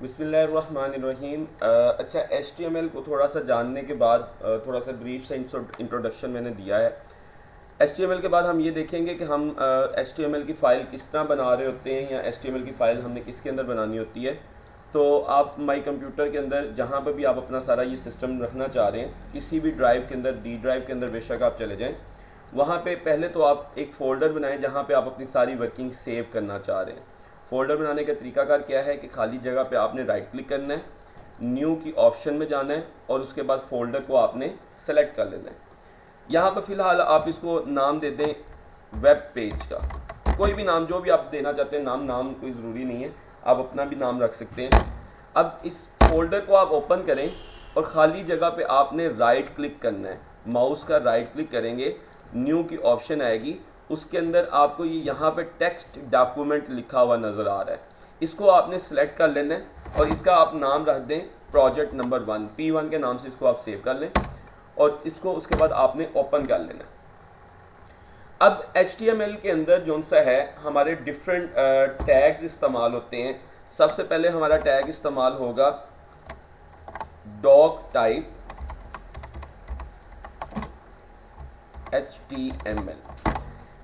बिस्मिल्लाहिर्रहमानिर्रहीम। अच्छा, HTML को थोड़ा सा जानने के बाद थोड़ा सा ब्रीफ सा इंट्रोडक्शन मैंने दिया है। HTML के बाद हम ये देखेंगे कि हम HTML की फ़ाइल किस तरह बना रहे होते हैं या HTML की फ़ाइल हमने किसके अंदर बनानी होती है। तो आप माई कंप्यूटर के अंदर जहाँ पर भी आप अपना सारा ये सिस्टम रखना चाह रहे हैं, किसी भी ड्राइव के अंदर, डी ड्राइव के अंदर बेशक आप चले जाएँ, वहाँ पे पहले तो आप एक फ़ोल्डर बनाएं जहाँ पे आप अपनी सारी वर्किंग सेव करना चाह रहे हैं। फ़ोल्डर बनाने का तरीकाकार क्या है कि खाली जगह पे आपने राइट क्लिक करना है, न्यू की ऑप्शन में जाना है और उसके बाद फ़ोल्डर को आपने सेलेक्ट कर लेना है। यहाँ पर फ़िलहाल आप इसको नाम दे दें वेब पेज का, कोई भी नाम जो भी आप देना चाहते हैं, नाम कोई ज़रूरी नहीं है, आप अपना भी नाम रख सकते हैं। अब इस फोल्डर को आप ओपन करें और ख़ाली जगह पे आपने राइट क्लिक करना है, माउस का राइट क्लिक करेंगे, न्यू की ऑप्शन आएगी, उसके अंदर आपको ये यहाँ पे टेक्स्ट डॉक्यूमेंट लिखा हुआ नज़र आ रहा है, इसको आपने सेलेक्ट कर लेना है और इसका आप नाम रख दें प्रोजेक्ट नंबर 1, P1 के नाम से इसको आप सेव कर लें और इसको उसके बाद आपने ओपन कर लेना है। अब HTML के अंदर जो सा है हमारे डिफरेंट टैग्स इस्तेमाल होते हैं। सबसे पहले हमारा टैग इस्तेमाल होगा डॉग टाइप HTML।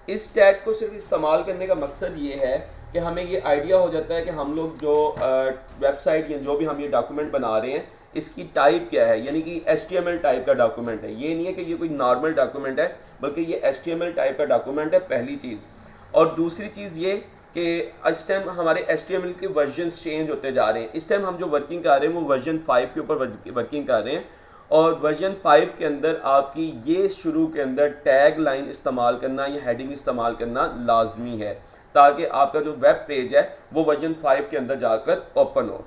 इस टैग को सिर्फ इस्तेमाल करने का मकसद ये है कि हमें ये आइडिया हो जाता है कि हम लोग जो वेबसाइट या जो भी हम ये डॉक्यूमेंट बना रहे हैं इसकी टाइप क्या है, यानी कि HTML टाइप का डॉक्यूमेंट है। ये नहीं है कि ये कोई नॉर्मल डॉक्यूमेंट है, बल्कि ये HTML टाइप का डॉक्यूमेंट है, पहली चीज़। और दूसरी चीज़ ये कि इस टाइम हमारे HTML के वर्जन चेंज होते जा रहे हैं। इस टाइम हम जो वर्किंग कर रहे हैं वो वर्जन 5 के ऊपर वर्किंग कर रहे हैं और वर्जन 5 के अंदर आपकी ये शुरू के अंदर टैग लाइन इस्तेमाल करना या हेडिंग इस्तेमाल करना लाजमी है, ताकि आपका जो वेब पेज है वो वर्जन 5 के अंदर जाकर ओपन हो।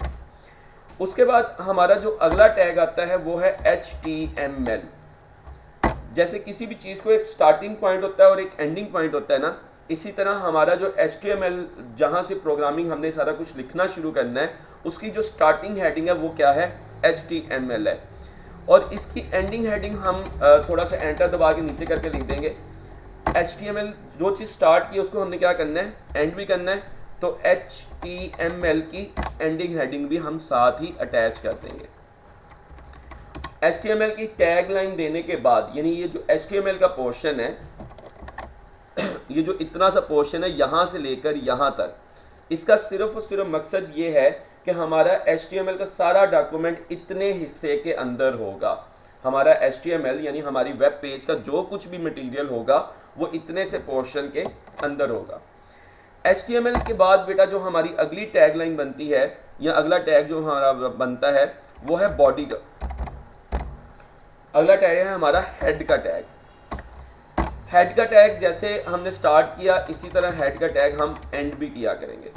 उसके बाद हमारा जो अगला टैग आता है वो है HTML। जैसे किसी भी चीज़ को एक स्टार्टिंग पॉइंट होता है और एक एंडिंग पॉइंट होता है ना, इसी तरह हमारा जो HTML जहाँ से प्रोग्रामिंग हमने सारा कुछ लिखना शुरू करना है उसकी जो स्टार्टिंग हेडिंग है वो क्या है, HTML है। और इसकी एंडिंग हेडिंग हम थोड़ा सा एंटर दबा के नीचे करके लिख देंगे। HTML जो चीज़ स्टार्ट की उसको हमने क्या करना है, एंड भी करना है, तो HTML की एंडिंग हेडिंग भी हम साथ ही अटैच कर देंगे। HTML की टैग लाइन देने के बाद, यानी ये जो HTML का पोर्शन है, ये जो इतना सा पोर्शन है यहाँ से लेकर यहाँ तक, इसका सिर्फ और सिर्फ मकसद ये है कि हमारा HTML का सारा डॉक्यूमेंट इतने हिस्से के अंदर होगा। हमारा HTML यानी हमारी वेब पेज का जो कुछ भी मटेरियल होगा वो इतने से पोर्शन के अंदर होगा। HTML के बाद बेटा जो हमारी अगली टैग लाइन बनती है या अगला टैग जो हमारा बनता है वो है बॉडी का। अगला टैग है हमारा हेड का टैग। हेड का टैग जैसे हमने स्टार्ट किया इसी तरह हेड का टैग हम एंड भी किया करेंगे।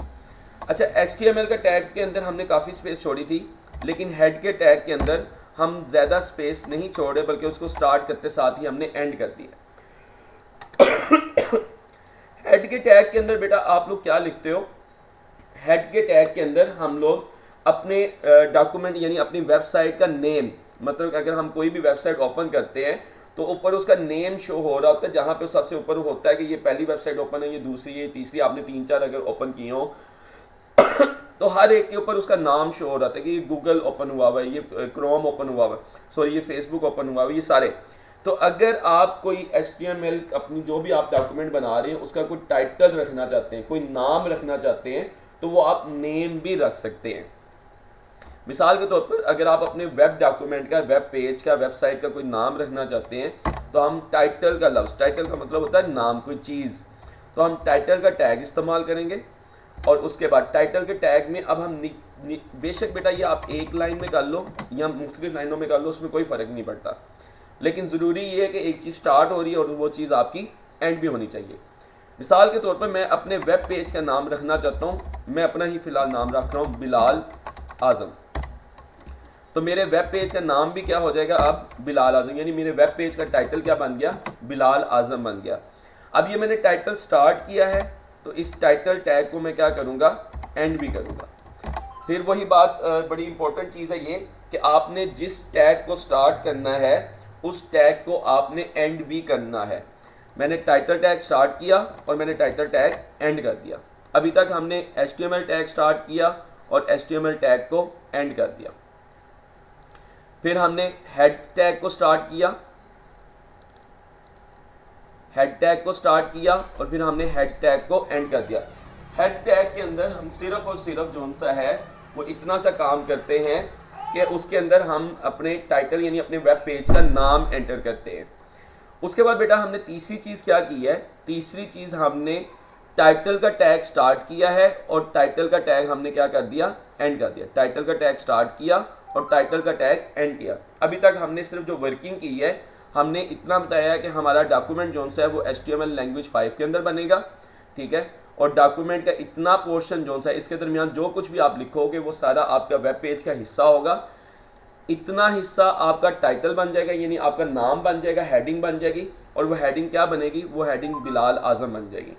अच्छा, HTML का टैग के अंदर हमने काफ़ी स्पेस छोड़ी थी, लेकिन हेड के टैग के अंदर हम ज़्यादा स्पेस नहीं छोड़े, बल्कि उसको स्टार्ट करते साथ ही हमने एंड कर दिया। हेड के टैग के अंदर बेटा आप लोग क्या लिखते हो, हेड के टैग के अंदर हम लोग अपने डॉक्यूमेंट यानी अपनी वेबसाइट का नेम, मतलब अगर हम कोई भी वेबसाइट ओपन करते हैं तो ऊपर उसका नेम शो हो रहा होता है, जहाँ पे सबसे ऊपर होता है कि ये पहली वेबसाइट ओपन है, ये दूसरी, ये तीसरी, आपने 3-4 अगर ओपन किए हो तो हर एक के ऊपर उसका नाम शो हो रहा था कि ये गूगल ओपन हुआ हुआ है, ये क्रोम ओपन हुआ हुआ है, सॉरी ये फेसबुक ओपन हुआ हुआ है, ये सारे। तो अगर आप कोई HTML अपनी जो भी आप डॉक्यूमेंट बना रहे हैं उसका कोई टाइटल रखना चाहते हैं, कोई नाम रखना चाहते हैं, तो वो आप नेम भी रख सकते हैं। मिसाल के तौर पर अगर आप अपने वेब डॉक्यूमेंट का, वेब पेज का, वेबसाइट का कोई नाम रखना चाहते हैं तो हम टाइटल का लफ्ज़, टाइटल का मतलब होता है नाम, कोई चीज़, तो हम टाइटल का टैग इस्तेमाल करेंगे और उसके बाद टाइटल के टैग में अब हम बेशक बेटा ये आप एक लाइन में कर लो या मुख्तलिफ लाइनों में कर लो, उसमें कोई फ़र्क नहीं पड़ता, लेकिन ज़रूरी ये है कि एक चीज़ स्टार्ट हो रही है और वो चीज़ आपकी एंड भी होनी चाहिए। मिसाल के तौर पर मैं अपने वेब पेज का नाम रखना चाहता हूँ, मैं अपना ही फ़िलहाल नाम रख रहा हूँ बिलाल आज़म, तो मेरे वेब पेज का नाम भी क्या हो जाएगा अब, बिलाल आज़म, यानी मेरे वेब पेज का टाइटल क्या बन गया, बिलाल आज़म बन गया। अब ये मैंने टाइटल स्टार्ट किया है तो इस टाइटल टैग को मैं क्या करूँगा, एंड भी करूँगा। फिर वही बात, बड़ी इंपॉर्टेंट चीज़ है ये कि आपने जिस टैग को स्टार्ट करना है उस टैग को आपने एंड भी करना है। मैंने टाइटल टैग स्टार्ट किया और मैंने टाइटल टैग एंड कर दिया। अभी तक हमने HTML टैग स्टार्ट किया और HTML टैग को एंड कर दिया। फिर हमने हेड टैग को स्टार्ट किया, हेड टैग को स्टार्ट किया और फिर हमने हेड टैग को एंड कर दिया। हेड टैग के अंदर हम सिर्फ और सिर्फ जो सा है वो इतना सा काम करते हैं कि उसके अंदर हम अपने टाइटल यानी अपने वेब पेज का नाम एंटर करते हैं। उसके बाद बेटा हमने तीसरी चीज़ क्या की है, तीसरी चीज़ हमने टाइटल का टैग स्टार्ट किया है और टाइटल का टैग हमने क्या कर दिया, एंड कर दिया। टाइटल का टैग स्टार्ट किया और टाइटल का टैग एंड किया। अभी तक हमने सिर्फ जो वर्किंग की है हमने इतना बताया कि हमारा डॉक्यूमेंट जो है वो HTML लैंग्वेज 5 के अंदर बनेगा, ठीक है। और डॉक्यूमेंट का इतना पोर्शन जो है इसके दरमियान जो कुछ भी आप लिखोगे वो सारा आपका वेब पेज का हिस्सा होगा। इतना हिस्सा आपका टाइटल बन जाएगा यानी आपका नाम बन जाएगा, हेडिंग बन जाएगी, और वो हेडिंग क्या बनेगी, वो हेडिंग बिलाल आजम बन जाएगी।